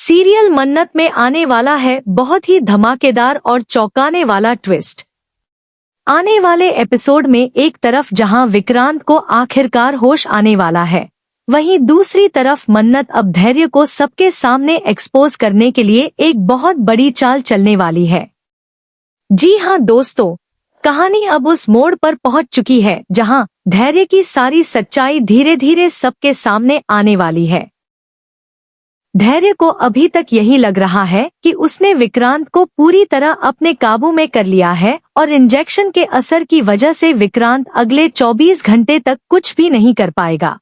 Serial मन्नत में आने वाला है बहुत ही धमाकेदार और चौंकाने वाला ट्विस्ट। आने वाले एपिसोड में एक तरफ जहां विक्रांत को आखिरकार होश आने वाला है, वहीं दूसरी तरफ मन्नत अब धैर्य को सबके सामने एक्सपोज करने के लिए एक बहुत बड़ी चाल चलने वाली है। जी हां दोस्तों, कहानी अब उस मोड़ पर पहुंच चुकी है जहां धैर्य की सारी सच्चाई धीरे धीरे सबके सामने आने वाली है। धैर्य को अभी तक यही लग रहा है कि उसने विक्रांत को पूरी तरह अपने काबू में कर लिया है और इंजेक्शन के असर की वजह से विक्रांत अगले 24 घंटे तक कुछ भी नहीं कर पाएगा।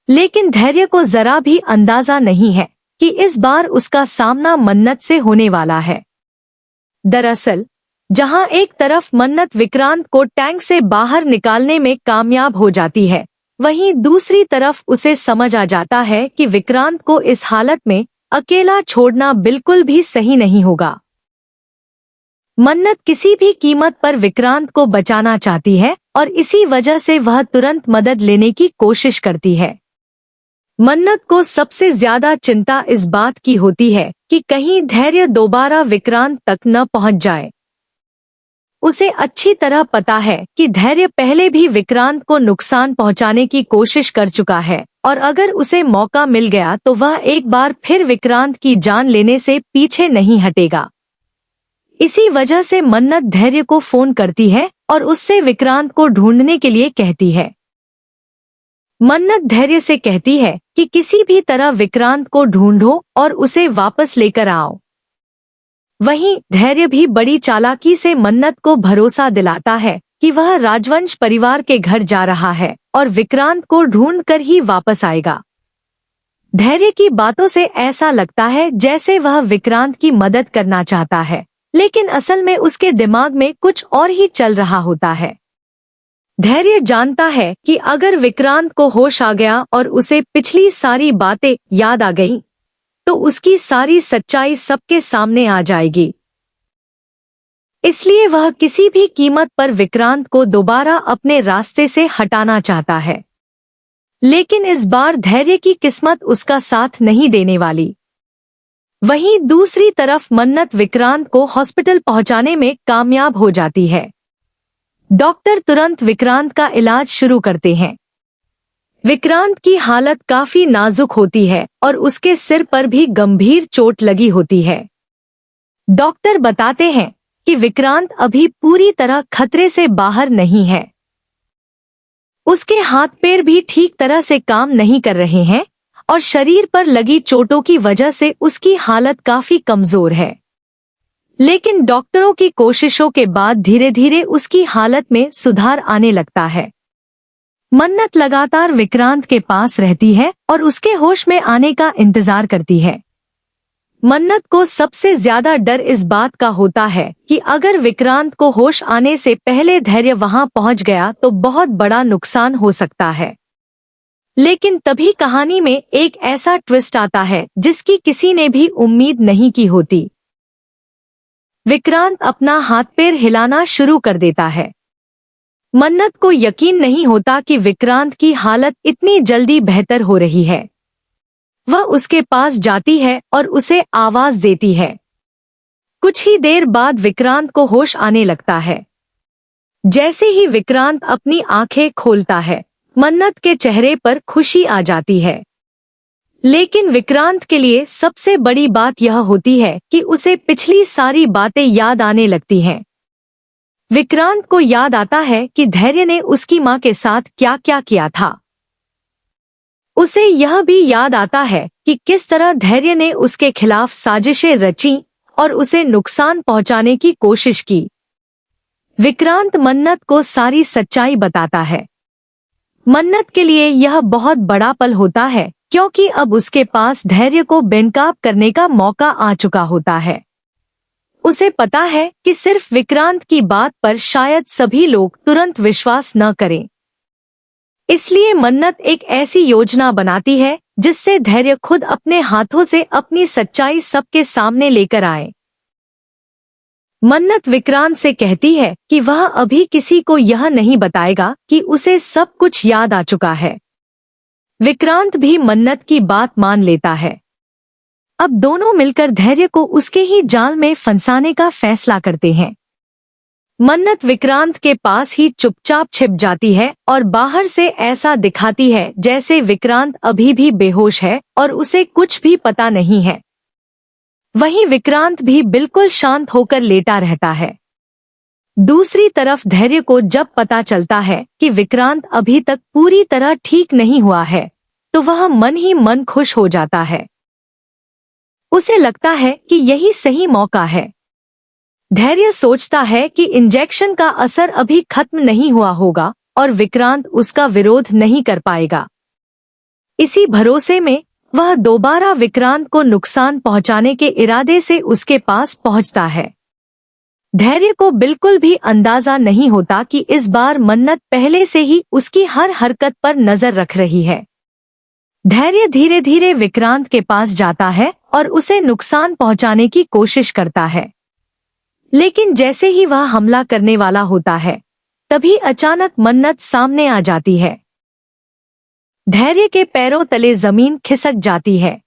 लेकिन धैर्य को जरा भी अंदाजा नहीं है कि इस बार उसका सामना मन्नत से होने वाला है। दरअसल जहां एक तरफ मन्नत विक्रांत को टैंक से बाहर निकालने में कामयाब हो जाती है, वहीं दूसरी तरफ उसे समझ आ जाता है कि विक्रांत को इस हालत में अकेला छोड़ना बिल्कुल भी सही नहीं होगा। मन्नत किसी भी कीमत पर विक्रांत को बचाना चाहती है और इसी वजह से वह तुरंत मदद लेने की कोशिश करती है। मन्नत को सबसे ज्यादा चिंता इस बात की होती है कि कहीं धैर्य दोबारा विक्रांत तक न पहुंच जाए। उसे अच्छी तरह पता है कि धैर्य पहले भी विक्रांत को नुकसान पहुंचाने की कोशिश कर चुका है और अगर उसे मौका मिल गया तो वह एक बार फिर विक्रांत की जान लेने से पीछे नहीं हटेगा। इसी वजह से मन्नत धैर्य को फोन करती है और उससे विक्रांत को ढूंढने के लिए कहती है। मन्नत धैर्य से कहती है कि किसी भी तरह विक्रांत को ढूंढो और उसे वापस लेकर आओ। वहीं धैर्य भी बड़ी चालाकी से मन्नत को भरोसा दिलाता है कि वह राजवंश परिवार के घर जा रहा है और विक्रांत को ढूंढकर ही वापस आएगा। धैर्य की बातों से ऐसा लगता है जैसे वह विक्रांत की मदद करना चाहता है, लेकिन असल में उसके दिमाग में कुछ और ही चल रहा होता है। धैर्य जानता है कि अगर विक्रांत को होश आ गया और उसे पिछली सारी बातें याद आ गईं, तो उसकी सारी सच्चाई सबके सामने आ जाएगी। इसलिए वह किसी भी कीमत पर विक्रांत को दोबारा अपने रास्ते से हटाना चाहता है। लेकिन इस बार धैर्य की किस्मत उसका साथ नहीं देने वाली। वहीं दूसरी तरफ मन्नत विक्रांत को हॉस्पिटल पहुंचाने में कामयाब हो जाती है। डॉक्टर तुरंत विक्रांत का इलाज शुरू करते हैं। विक्रांत की हालत काफी नाजुक होती है और उसके सिर पर भी गंभीर चोट लगी होती है। डॉक्टर बताते हैं कि विक्रांत अभी पूरी तरह खतरे से बाहर नहीं है। उसके हाथ पैर भी ठीक तरह से काम नहीं कर रहे हैं और शरीर पर लगी चोटों की वजह से उसकी हालत काफी कमजोर है। लेकिन डॉक्टरों की कोशिशों के बाद धीरे धीरे उसकी हालत में सुधार आने लगता है। मन्नत लगातार विक्रांत के पास रहती है और उसके होश में आने का इंतजार करती है। मन्नत को सबसे ज्यादा डर इस बात का होता है कि अगर विक्रांत को होश आने से पहले धैर्य वहां पहुंच गया तो बहुत बड़ा नुकसान हो सकता है। लेकिन तभी कहानी में एक ऐसा ट्विस्ट आता है जिसकी किसी ने भी उम्मीद नहीं की होती। विक्रांत अपना हाथ पैर हिलाना शुरू कर देता है। मन्नत को यकीन नहीं होता कि विक्रांत की हालत इतनी जल्दी बेहतर हो रही है। वह उसके पास जाती है और उसे आवाज देती है। कुछ ही देर बाद विक्रांत को होश आने लगता है। जैसे ही विक्रांत अपनी आंखें खोलता है, मन्नत के चेहरे पर खुशी आ जाती है। लेकिन विक्रांत के लिए सबसे बड़ी बात यह होती है कि उसे पिछली सारी बातें याद आने लगती हैं। विक्रांत को याद आता है कि धैर्य ने उसकी मां के साथ क्या क्या किया था। उसे यह भी याद आता है कि किस तरह धैर्य ने उसके खिलाफ साजिशें रची और उसे नुकसान पहुंचाने की कोशिश की। विक्रांत मन्नत को सारी सच्चाई बताता है। मन्नत के लिए यह बहुत बड़ा पल होता है क्योंकि अब उसके पास धैर्य को बेनकाब करने का मौका आ चुका होता है। उसे पता है कि सिर्फ विक्रांत की बात पर शायद सभी लोग तुरंत विश्वास न करें। इसलिए मन्नत एक ऐसी योजना बनाती है जिससे धैर्य खुद अपने हाथों से अपनी सच्चाई सबके सामने लेकर आए। मन्नत विक्रांत से कहती है कि वह अभी किसी को यह नहीं बताएगा कि उसे सब कुछ याद आ चुका है। विक्रांत भी मन्नत की बात मान लेता है। अब दोनों मिलकर धैर्य को उसके ही जाल में फंसाने का फैसला करते हैं। मन्नत विक्रांत के पास ही चुपचाप छिप जाती है और बाहर से ऐसा दिखाती है जैसे विक्रांत अभी भी बेहोश है और उसे कुछ भी पता नहीं है। वहीं विक्रांत भी बिल्कुल शांत होकर लेटा रहता है। दूसरी तरफ धैर्य को जब पता चलता है कि विक्रांत अभी तक पूरी तरह ठीक नहीं हुआ है, तो वह मन ही मन खुश हो जाता है। उसे लगता है कि यही सही मौका है। धैर्य सोचता है कि इंजेक्शन का असर अभी खत्म नहीं हुआ होगा और विक्रांत उसका विरोध नहीं कर पाएगा। इसी भरोसे में वह दोबारा विक्रांत को नुकसान पहुंचाने के इरादे से उसके पास पहुंचता है। धैर्य को बिल्कुल भी अंदाजा नहीं होता कि इस बार मन्नत पहले से ही उसकी हर हरकत पर नजर रख रही है। धैर्य धीरे धीरे विक्रांत के पास जाता है और उसे नुकसान पहुंचाने की कोशिश करता है, लेकिन जैसे ही वह हमला करने वाला होता है, तभी अचानक मन्नत सामने आ जाती है। धैर्य के पैरों तले जमीन खिसक जाती है।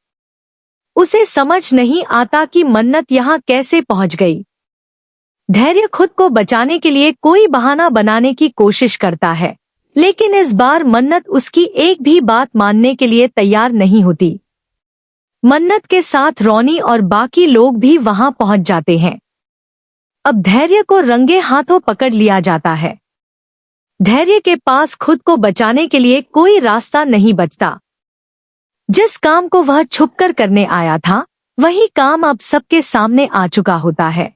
उसे समझ नहीं आता कि मन्नत यहाँ कैसे पहुंच गई। धैर्य खुद को बचाने के लिए कोई बहाना बनाने की कोशिश करता है, लेकिन इस बार मन्नत उसकी एक भी बात मानने के लिए तैयार नहीं होती। मन्नत के साथ रोनी और बाकी लोग भी वहां पहुंच जाते हैं। अब धैर्य को रंगे हाथों पकड़ लिया जाता है। धैर्य के पास खुद को बचाने के लिए कोई रास्ता नहीं बचता। जिस काम को वह छुपकर करने आया था, वही काम अब सबके सामने आ चुका होता है।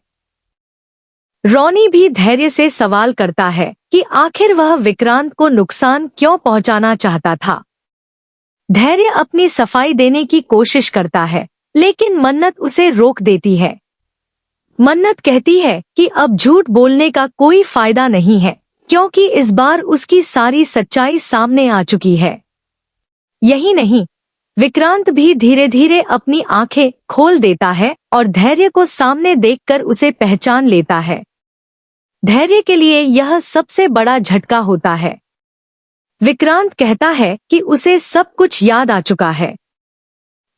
रोनी भी धैर्य से सवाल करता है कि आखिर वह विक्रांत को नुकसान क्यों पहुंचाना चाहता था। धैर्य अपनी सफाई देने की कोशिश करता है, लेकिन मन्नत उसे रोक देती है। मन्नत कहती है कि अब झूठ बोलने का कोई फायदा नहीं है, क्योंकि इस बार उसकी सारी सच्चाई सामने आ चुकी है। यही नहीं, विक्रांत भी धीरे धीरे अपनी आंखें खोल देता है और धैर्य को सामने देखकर उसे पहचान लेता है। धैर्य के लिए यह सबसे बड़ा झटका होता है। विक्रांत कहता है कि उसे सब कुछ याद आ चुका है।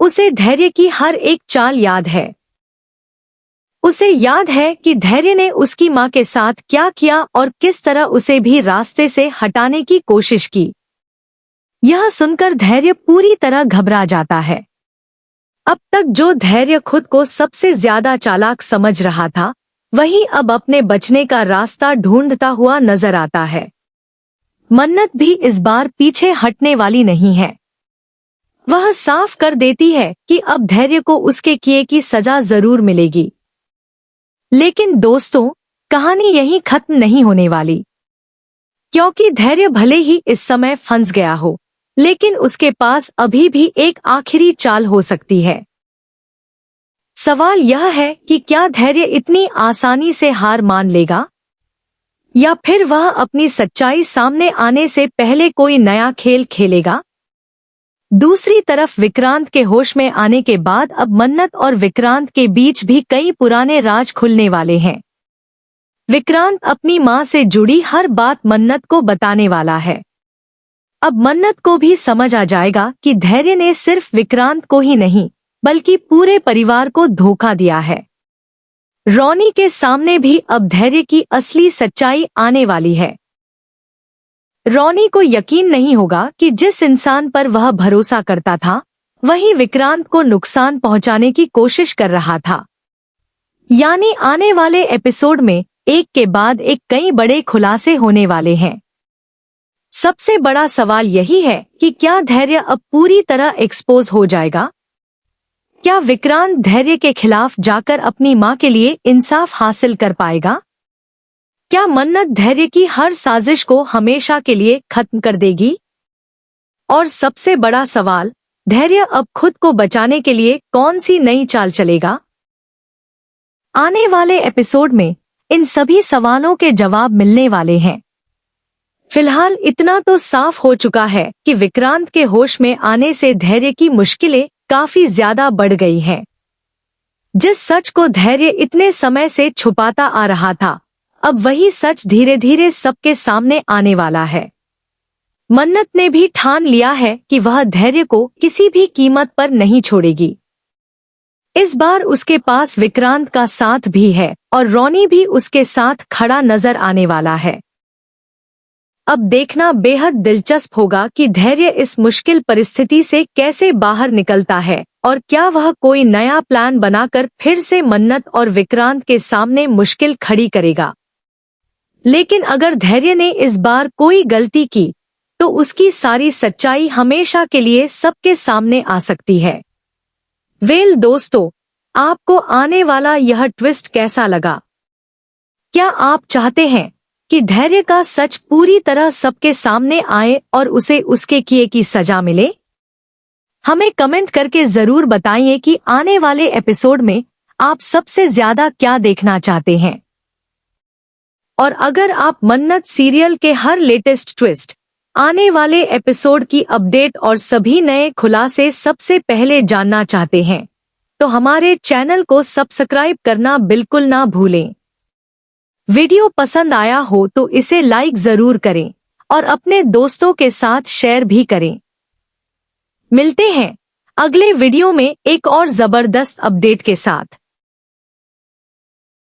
उसे धैर्य की हर एक चाल याद है। उसे याद है कि धैर्य ने उसकी मां के साथ क्या किया और किस तरह उसे भी रास्ते से हटाने की कोशिश की। यह सुनकर धैर्य पूरी तरह घबरा जाता है। अब तक जो धैर्य खुद को सबसे ज्यादा चालाक समझ रहा था, वही अब अपने बचने का रास्ता ढूंढता हुआ नजर आता है। मन्नत भी इस बार पीछे हटने वाली नहीं है। वह साफ कर देती है कि अब धैर्य को उसके किए की सजा जरूर मिलेगी। लेकिन दोस्तों, कहानी यहीं खत्म नहीं होने वाली, क्योंकि धैर्य भले ही इस समय फंस गया हो, लेकिन उसके पास अभी भी एक आखिरी चाल हो सकती है। सवाल यह है कि क्या धैर्य इतनी आसानी से हार मान लेगा, या फिर वह अपनी सच्चाई सामने आने से पहले कोई नया खेल खेलेगा। दूसरी तरफ विक्रांत के होश में आने के बाद अब मन्नत और विक्रांत के बीच भी कई पुराने राज खुलने वाले हैं। विक्रांत अपनी मां से जुड़ी हर बात मन्नत को बताने वाला है। अब मन्नत को भी समझ आ जाएगा कि धैर्य ने सिर्फ विक्रांत को ही नहीं, बल्कि पूरे परिवार को धोखा दिया है। रोनी के सामने भी अब धैर्य की असली सच्चाई आने वाली है। रोनी को यकीन नहीं होगा कि जिस इंसान पर वह भरोसा करता था, वही विक्रांत को नुकसान पहुंचाने की कोशिश कर रहा था। यानी आने वाले एपिसोड में एक के बाद एक कई बड़े खुलासे होने वाले हैं। सबसे बड़ा सवाल यही है कि क्या धैर्य अब पूरी तरह एक्सपोज हो जाएगा? क्या विक्रांत धैर्य के खिलाफ जाकर अपनी मां के लिए इंसाफ हासिल कर पाएगा? क्या मन्नत धैर्य की हर साजिश को हमेशा के लिए खत्म कर देगी? और सबसे बड़ा सवाल, धैर्य अब खुद को बचाने के लिए कौन सी नई चाल चलेगा? आने वाले एपिसोड में इन सभी सवालों के जवाब मिलने वाले हैं। फिलहाल इतना तो साफ हो चुका है कि विक्रांत के होश में आने से धैर्य की मुश्किलें काफी ज्यादा बढ़ गई हैं। जिस सच को धैर्य इतने समय से छुपाता आ रहा था, अब वही सच धीरे धीरे सबके सामने आने वाला है। मन्नत ने भी ठान लिया है कि वह धैर्य को किसी भी कीमत पर नहीं छोड़ेगी। इस बार उसके पास विक्रांत का साथ भी है और रोनी भी उसके साथ खड़ा नजर आने वाला है। अब देखना बेहद दिलचस्प होगा कि धैर्य इस मुश्किल परिस्थिति से कैसे बाहर निकलता है और क्या वह कोई नया प्लान बनाकर फिर से मन्नत और विक्रांत के सामने मुश्किल खड़ी करेगा। लेकिन अगर धैर्य ने इस बार कोई गलती की तो उसकी सारी सच्चाई हमेशा के लिए सबके सामने आ सकती है। वेल दोस्तों, आपको आने वाला यह ट्विस्ट कैसा लगा? क्या आप चाहते हैं कि धैर्य का सच पूरी तरह सबके सामने आए और उसे उसके किए की सजा मिले? हमें कमेंट करके जरूर बताइए कि आने वाले एपिसोड में आप सबसे ज्यादा क्या देखना चाहते हैं। और अगर आप मन्नत सीरियल के हर लेटेस्ट ट्विस्ट, आने वाले एपिसोड की अपडेट और सभी नए खुलासे सबसे पहले जानना चाहते हैं तो हमारे चैनल को सब्सक्राइब करना बिल्कुल ना भूलें। वीडियो पसंद आया हो तो इसे लाइक जरूर करें और अपने दोस्तों के साथ शेयर भी करें। मिलते हैं अगले वीडियो में एक और जबरदस्त अपडेट के साथ।